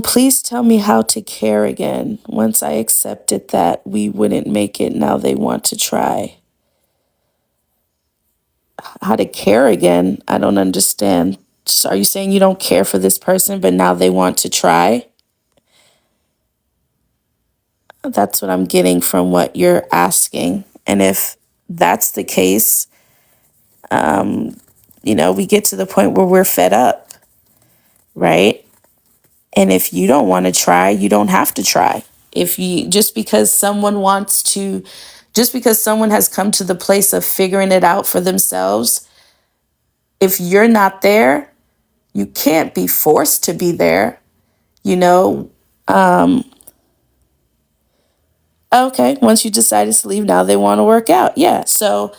Please tell me how to care again. Once I accepted that we wouldn't make it, now they want to try. How to care again? I don't understand. So are you saying you don't care for this person, but now they want to try? That's what I'm getting from what you're asking. And if that's the case, we get to the point where we're fed up, right? And if you don't want to try, you don't have to try. If you just because someone has come to the place of figuring it out for themselves, if you're not there, you can't be forced to be there, you know. Okay, once you decided to leave, now they want to work out. Yeah. So,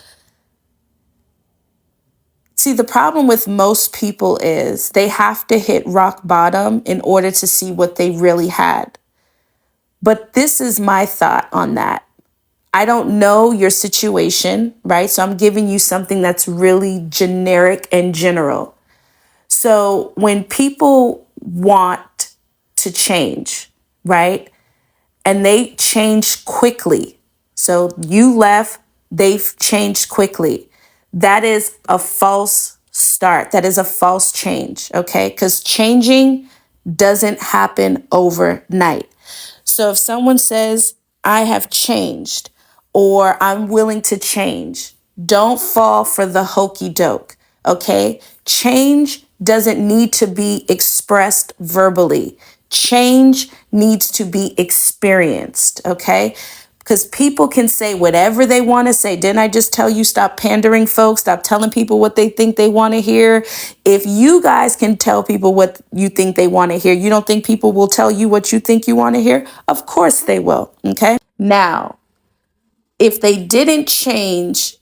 see, the problem with most people is they have to hit rock bottom in order to see what they really had. But this is my thought on that. I don't know your situation, right? So I'm giving you something that's really generic and general. So when people want to change, right? And they change quickly. So you left, they've changed quickly. That is a false start. That is a false change, okay? Because changing doesn't happen overnight. So if someone says, I have changed or I'm willing to change, don't fall for the hokey doke, okay? Change doesn't need to be expressed verbally. Change needs to be experienced, okay? Because people can say whatever they want to say. Didn't I just tell you stop pandering folks, stop telling people what they think they want to hear? If you guys can tell people what you think they want to hear, you don't think people will tell you what you think you want to hear? Of course they will, okay? Now, if they didn't change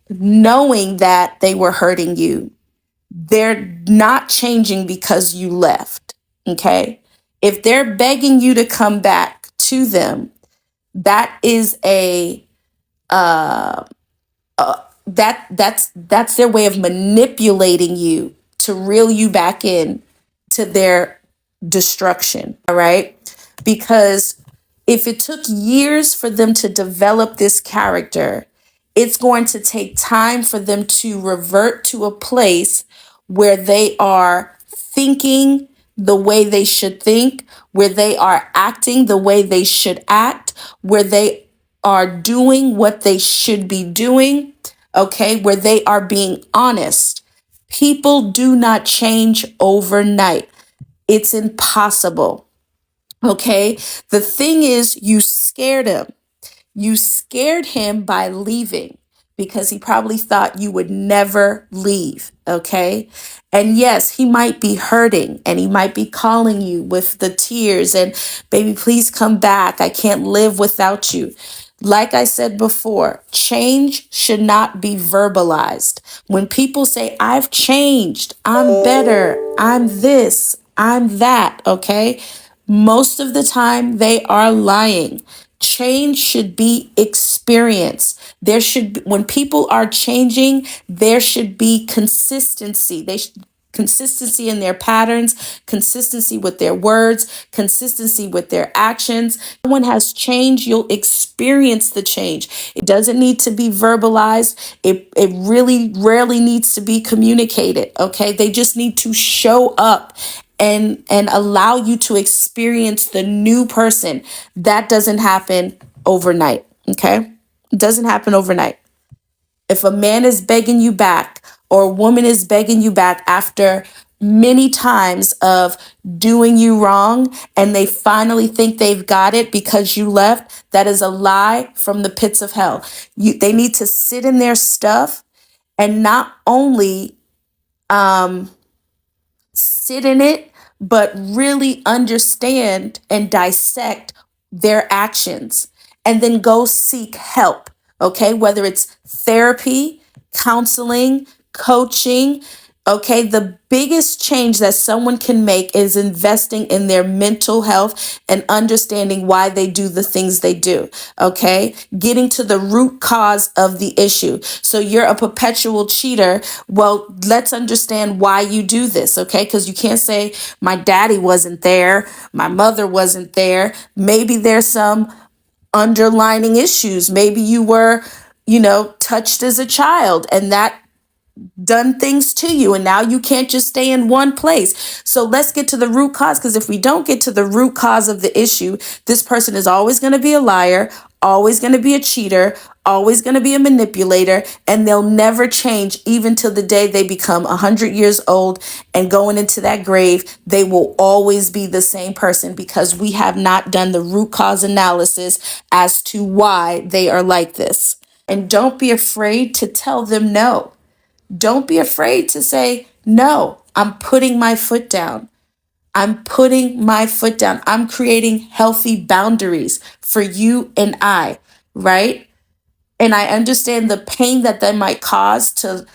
knowing that they were hurting you, they're not changing because you left, okay? If they're begging you to come back to them, that is that's their way of manipulating you to reel you back in to their destruction, all right? Because if it took years for them to develop this character, it's going to take time for them to revert to a place where they are thinking the way they should think, where they are acting the way they should act, where they are doing what they should be doing, okay, where they are being honest. People do not change overnight. It's impossible. Okay. The thing is, you scared him. You scared him by leaving because he probably thought you would never leave. Okay. And yes, he might be hurting and he might be calling you with the tears and, baby, please come back. I can't live without you. Like I said before, change should not be verbalized. When people say, I've changed, I'm better, I'm this, I'm that, okay? Most of the time, they are lying. Change should be experienced. There should be, when people are changing, there should be consistency. Consistency in their patterns, consistency with their words, consistency with their actions. When someone has changed, you'll experience the change. It doesn't need to be verbalized. It really rarely needs to be communicated. Okay. They just need to show up and allow you to experience the new person. That doesn't happen overnight. Okay. It doesn't happen overnight. If a man is begging you back or a woman is begging you back after many times of doing you wrong and they finally think they've got it because you left, that is a lie from the pits of hell. They need to sit in their stuff and not only sit in it, but really understand and dissect their actions and then go seek help. Okay. Whether it's therapy, counseling, coaching, Okay, the biggest change that someone can make is investing in their mental health and understanding why they do the things they do. Okay, getting to the root cause of the issue. So you're a perpetual cheater. Well, let's understand why you do this. Okay, because you can't say, my daddy wasn't there, my mother wasn't there. Maybe there's some underlining issues. Maybe you were, touched as a child, and that done things to you, and now you can't just stay in one place. So let's get to the root cause, because if we don't get to the root cause of the issue, this person is always going to be a liar, always going to be a cheater, always going to be a manipulator, and they'll never change even till the day they become 100 years old and going into that grave. They will always be the same person because we have not done the root cause analysis as to why they are like this. And don't be afraid to tell them no. Don't be afraid to say, no, I'm putting my foot down. I'm putting my foot down. I'm creating healthy boundaries for you and I, right? And I understand the pain that might cause to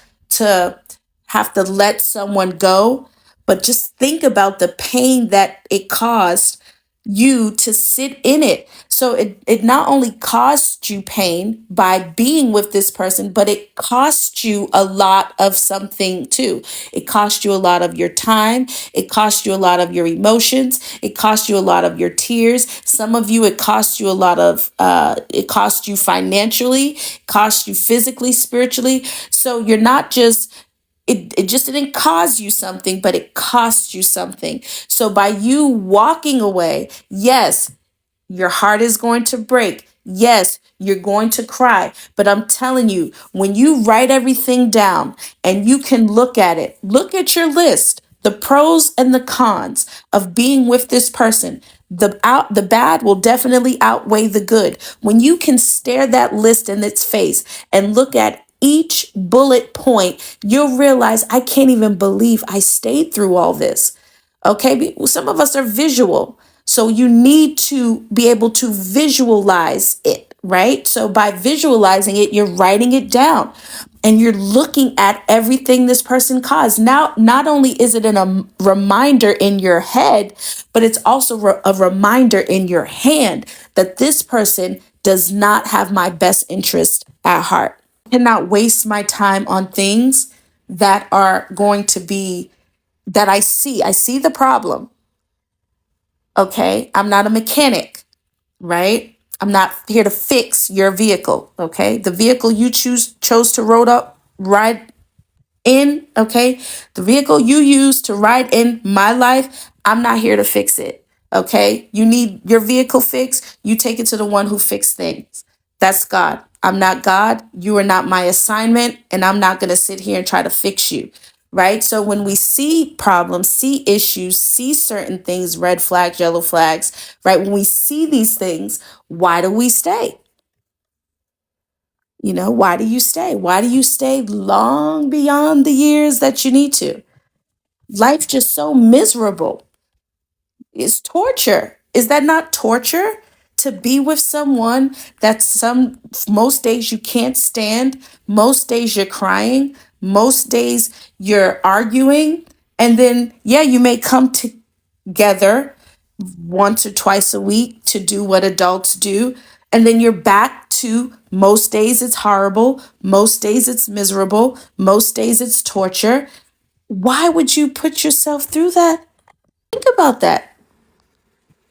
have to let someone go, but just think about the pain that it caused you to sit in it. So it not only cost you pain by being with this person, but it cost you a lot of something too. It cost you a lot of your time. It cost you a lot of your emotions. It cost you a lot of your tears. Some of you, it cost you a lot of, it cost you financially, cost you physically, spiritually. So you're not just, it just didn't cause you something, but it cost you something. So by you walking away, yes, your heart is going to break. Yes, you're going to cry. But I'm telling you, when you write everything down and you can look at it, look at your list, the pros and the cons of being with this person. The bad will definitely outweigh the good. When you can stare that list in its face and look at each bullet point, you'll realize, I can't even believe I stayed through all this. Okay, some of us are visual. So you need to be able to visualize it, right? So by visualizing it, you're writing it down and you're looking at everything this person caused. Now, not only is it a reminder in your head, but it's also a reminder in your hand that this person does not have my best interest at heart. I cannot waste my time on things that are going to be that I see the problem. Okay. I'm not a mechanic, right? I'm not here to fix your vehicle. Okay. The vehicle you chose to ride in, okay? The vehicle you use to ride in my life, I'm not here to fix it. Okay. You need your vehicle fixed, you take it to the one who fixed things. That's God. I'm not God. You are not my assignment, and I'm not going to sit here and try to fix you. Right. So when we see problems, see issues, see certain things, red flags, yellow flags, right? When we see these things, why do we stay? Why do you stay? Why do you stay long beyond the years that you need to? Life just so miserable. It's torture. Is that not torture? To be with someone that most days you can't stand, most days you're crying, most days you're arguing, and then yeah, you may come together once or twice a week to do what adults do, and then you're back to most days it's horrible, most days it's miserable, most days it's torture. Why would you put yourself through that? Think about that.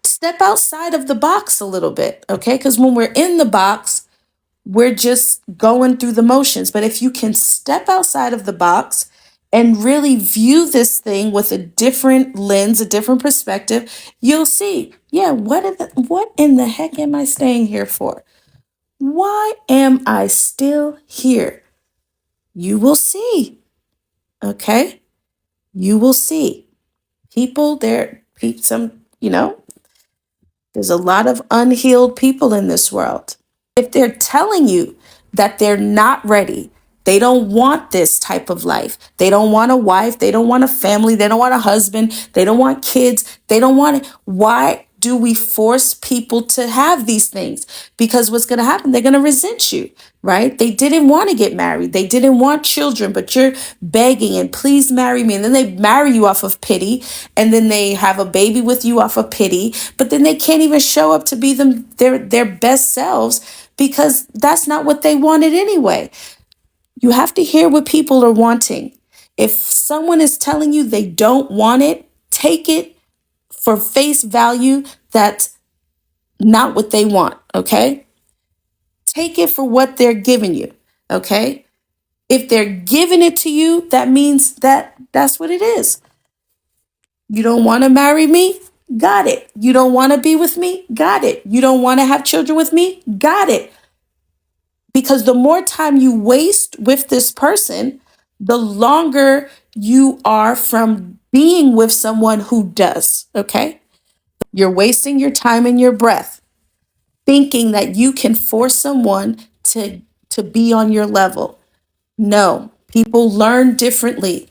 Step outside of the box a little bit, okay? Because when we're in the box, we're just going through the motions. But if you can step outside of the box and really view this thing with a different lens, a different perspective, you'll see, yeah, what in the heck am I staying here for? Why am I still here? You will see, okay? You will see. There's a lot of unhealed people in this world. If they're telling you that they're not ready, they don't want this type of life, they don't want a wife, they don't want a family, they don't want a husband, they don't want kids, they don't want it. Why? do we force people to have these things? Because what's going to happen? They're going to resent you, right? They didn't want to get married. They didn't want children, but you're begging and please marry me. And then they marry you off of pity. And then they have a baby with you off of pity. But then they can't even show up to be their best selves because that's not what they wanted anyway. You have to hear what people are wanting. If someone is telling you they don't want it, take it for face value. That's not what they want, okay? Take it for what they're giving you, okay? If they're giving it to you, that means that that's what it is. You don't want to marry me? Got it. You don't want to be with me? Got it. You don't want to have children with me? Got it. Because the more time you waste with this person, the longer you are from being with someone who does, okay? You're wasting your time and your breath thinking that you can force someone to be on your level. No, people learn differently.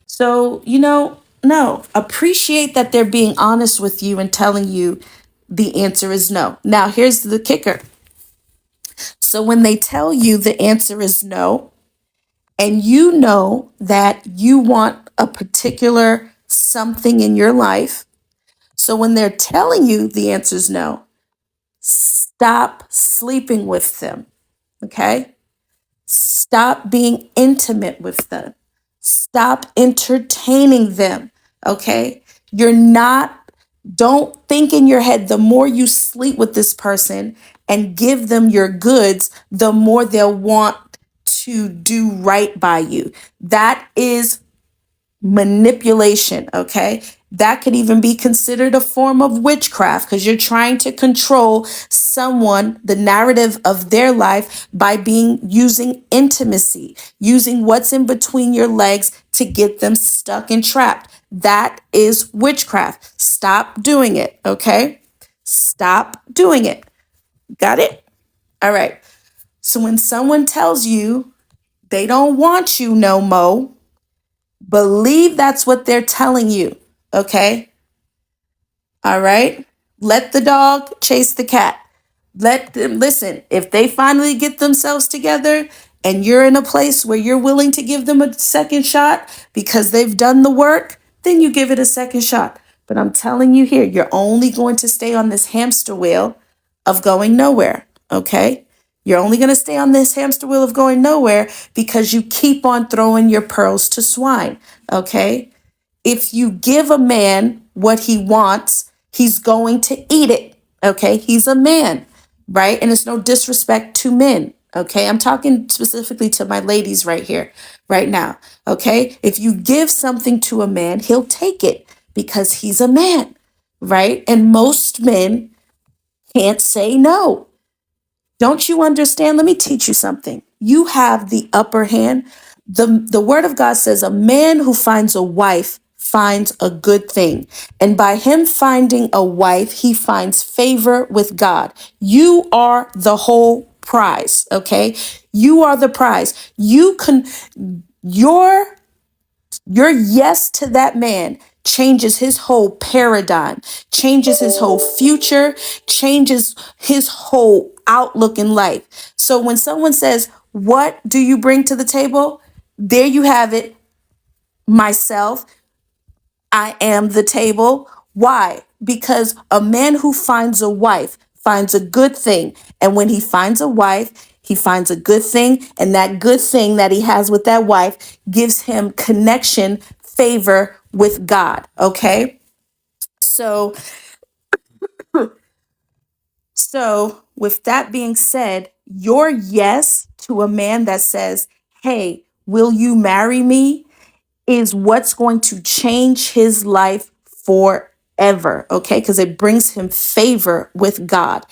So, no, appreciate that they're being honest with you and telling you the answer is no. Now, here's the kicker. So when they tell you the answer is no, and you know that you want a particular something in your life, so when they're telling you the answer is no, stop sleeping with them, okay? Stop being intimate with them. Stop entertaining them, okay? Don't think in your head, the more you sleep with this person and give them your goods, the more they'll want to do right by you. That is manipulation, okay? That could even be considered a form of witchcraft because you're trying to control someone, the narrative of their life by using intimacy, using what's in between your legs to get them stuck and trapped. That is witchcraft. Stop doing it, okay? Stop doing it. Got it? All right. So when someone tells you they don't want you no more, believe that's what they're telling you, okay? All right? Let the dog chase the cat. Let them listen. If they finally get themselves together and you're in a place where you're willing to give them a second shot because they've done the work, then you give it a second shot. But I'm telling you here, you're only going to stay on this hamster wheel of going nowhere, okay? You're only going to stay on this hamster wheel of going nowhere because you keep on throwing your pearls to swine, okay? If you give a man what he wants, he's going to eat it, okay? He's a man, right? And it's no disrespect to men, okay? I'm talking specifically to my ladies right here, right now, okay? If you give something to a man, he'll take it because he's a man, right? And most men can't say no. Don't you understand? Let me teach you something. You have the upper hand. The word of God says a man who finds a wife finds a good thing. And by him finding a wife, he finds favor with God. You are the whole prize, okay? You are the prize. Your yes to that man changes his whole paradigm, changes his whole future, changes his whole outlook in life. So when someone says, "What do you bring to the table?" There you have it. Myself, I am the table. Why? Because a man who finds a wife finds a good thing. And when he finds a wife, he finds a good thing. And that good thing that he has with that wife gives him connection, favor with God. Okay. So, with that being said, your yes to a man that says, "Hey, will you marry me?" is what's going to change his life forever, okay? Because it brings him favor with God.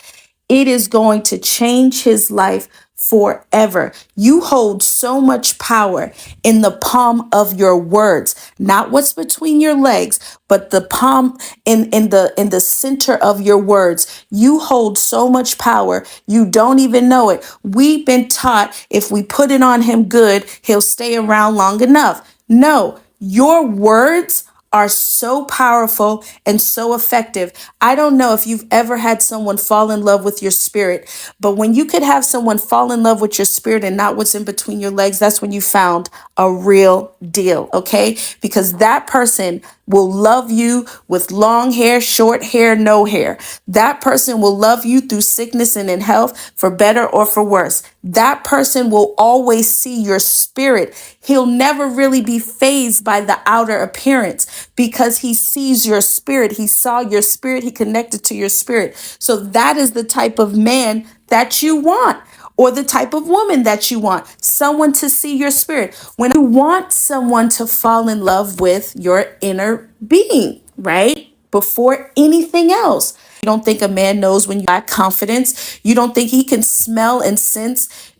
It is going to change his life forever. You hold so much power in the palm of your words, not what's between your legs, but the palm in the center of your words. You hold so much power. You don't even know it. We've been taught if we put it on him good, he'll stay around long enough. No, your words are so powerful and so effective. I don't know if you've ever had someone fall in love with your spirit, but when you could have someone fall in love with your spirit and not what's in between your legs, that's when you found a real deal, okay? Because that person will love you with long hair, short hair, no hair. That person will love you through sickness and in health, for better or for worse. That person will always see your spirit. He'll never really be fazed by the outer appearance because he sees your spirit. He saw your spirit. He connected to your spirit. So that is the type of man that you want, or the type of woman that you want, someone to see your spirit. When you want someone to fall in love with your inner being, right? Before anything else. You don't think a man knows when you lack confidence. You don't think he can smell and sense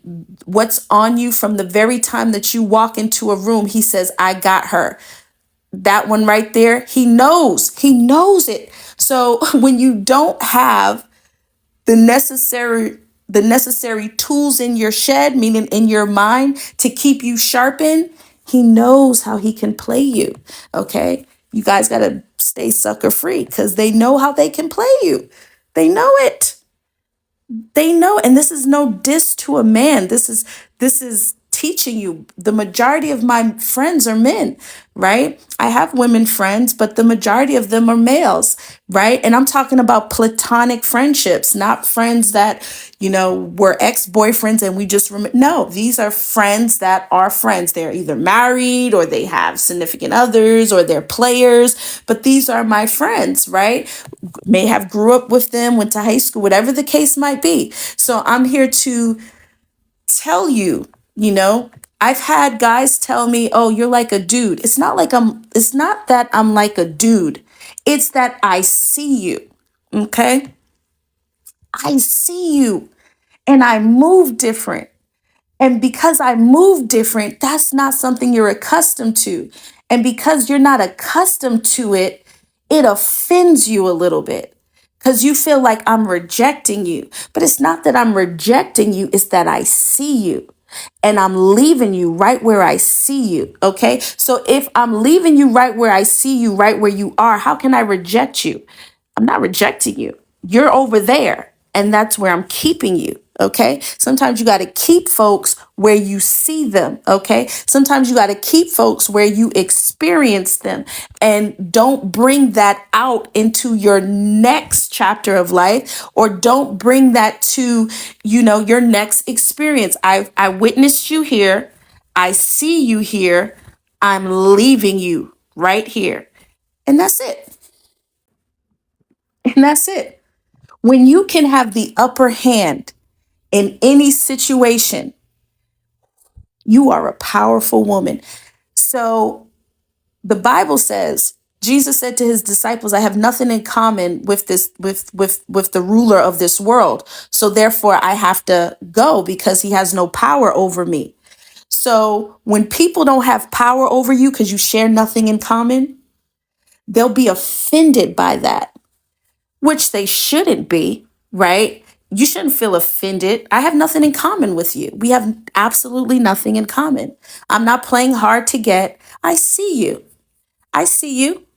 what's on you from the very time that you walk into a room. He says, I got her. That one right there, he knows it. So when you don't have the necessary tools in your shed, meaning in your mind, to keep you sharpened, he knows how he can play you. Okay, you guys got to stay sucker free because they know how they can play you. They know it. They know, and this is no diss to a man. This is teaching you. The majority of my friends are men, right? I have women friends, but the majority of them are males, right? And I'm talking about platonic friendships, not friends that, were ex-boyfriends and we just no, these are friends that are friends. They're either married or they have significant others or they're players, but these are my friends, right? May have grew up with them, went to high school, whatever the case might be. So I'm here to tell you, I've had guys tell me, "Oh, you're like a dude." It's not that I'm like a dude. It's that I see you. Okay? I see you and I move different. And because I move different, that's not something you're accustomed to. And because you're not accustomed to it, it offends you a little bit because you feel like I'm rejecting you. But it's not that I'm rejecting you, it's that I see you. And I'm leaving you right where I see you. Okay. So if I'm leaving you right where I see you, right where you are, how can I reject you? I'm not rejecting you. You're over there. And that's where I'm keeping you. Okay. Sometimes you got to keep folks where you see them. Okay. Sometimes you got to keep folks where you experience them and don't bring that out into your next chapter of life, or don't bring that to, your next experience. I witnessed you here. I see you here. I'm leaving you right here. And that's it. And that's it. When you can have the upper hand in any situation, you are a powerful woman. So the Bible says, Jesus said to his disciples, I have nothing in common with this, with the ruler of this world. So therefore I have to go because he has no power over me. So when people don't have power over you because you share nothing in common, they'll be offended by that, which they shouldn't be, right? You shouldn't feel offended. I have nothing in common with you. We have absolutely nothing in common. I'm not playing hard to get. I see you. I see you.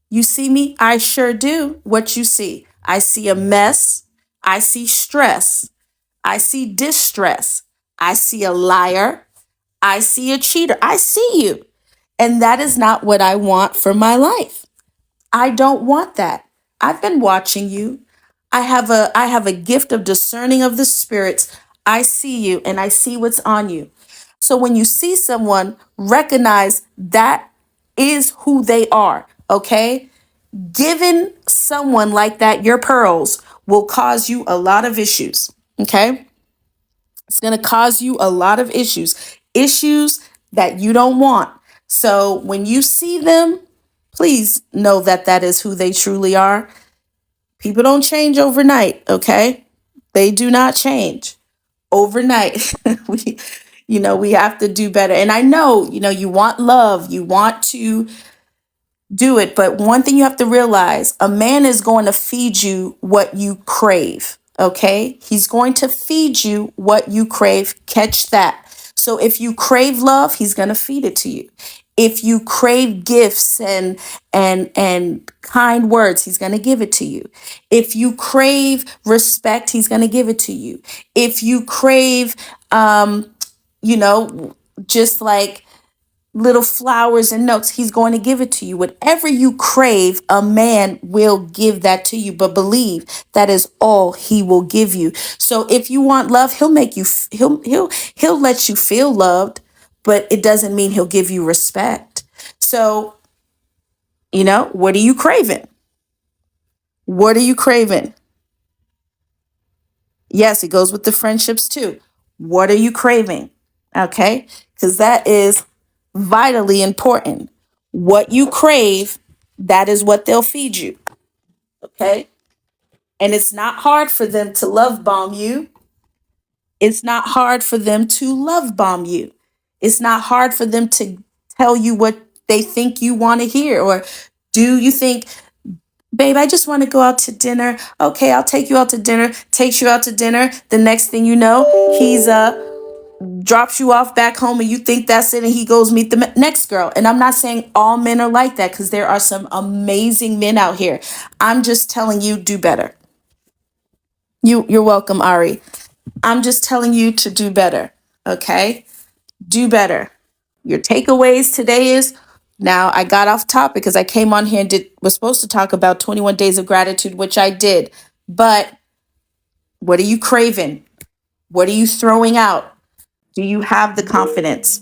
You see me? I sure do. What you see? I see a mess. I see stress. I see distress. I see a liar. I see a cheater. I see you. And that is not what I want for my life. I don't want that. I've been watching you. I have a gift of discerning of the spirits. I see you and I see what's on you. So when you see someone, recognize that is who they are, okay? Giving someone like that your pearls will cause you a lot of issues, okay? It's going to cause you a lot of issues that you don't want. So when you see them, please know that that is who they truly are. People don't change overnight, okay? They do not change overnight. We have to do better. And I know, you want love, you want to do it, but one thing you have to realize, a man is going to feed you what you crave, okay? He's going to feed you what you crave. Catch that. So if you crave love, he's going to feed it to you. If you crave gifts and kind words, he's going to give it to you. If you crave respect, he's going to give it to you. If you crave you know, just like little flowers and notes, he's going to give it to you. Whatever you crave, a man will give that to you. But believe that is all he will give you. So if you want love, he'll make you he'll let you feel loved, but it doesn't mean he'll give you respect. So, what are you craving? What are you craving? Yes, it goes with the friendships too. What are you craving? Okay? Because that is vitally important. What you crave, that is what they'll feed you. Okay? And it's not hard for them to love bomb you. It's not hard for them to love bomb you. It's not hard for them to tell you what they think you want to hear. Or do you think, babe, I just want to go out to dinner. Okay, I'll take you out to dinner. Takes you out to dinner. The next thing you know, he's drops you off back home and you think that's it, and he goes meet the next girl. And I'm not saying all men are like that, because there are some amazing men out here. I'm just telling you, do better. You're welcome, Ari. I'm just telling you to do better. Okay, do better. Your takeaways today is, now I got off topic because I came on here and was supposed to talk about 21 days of gratitude, which I did. But what are you craving? What are you throwing out? Do you have the confidence?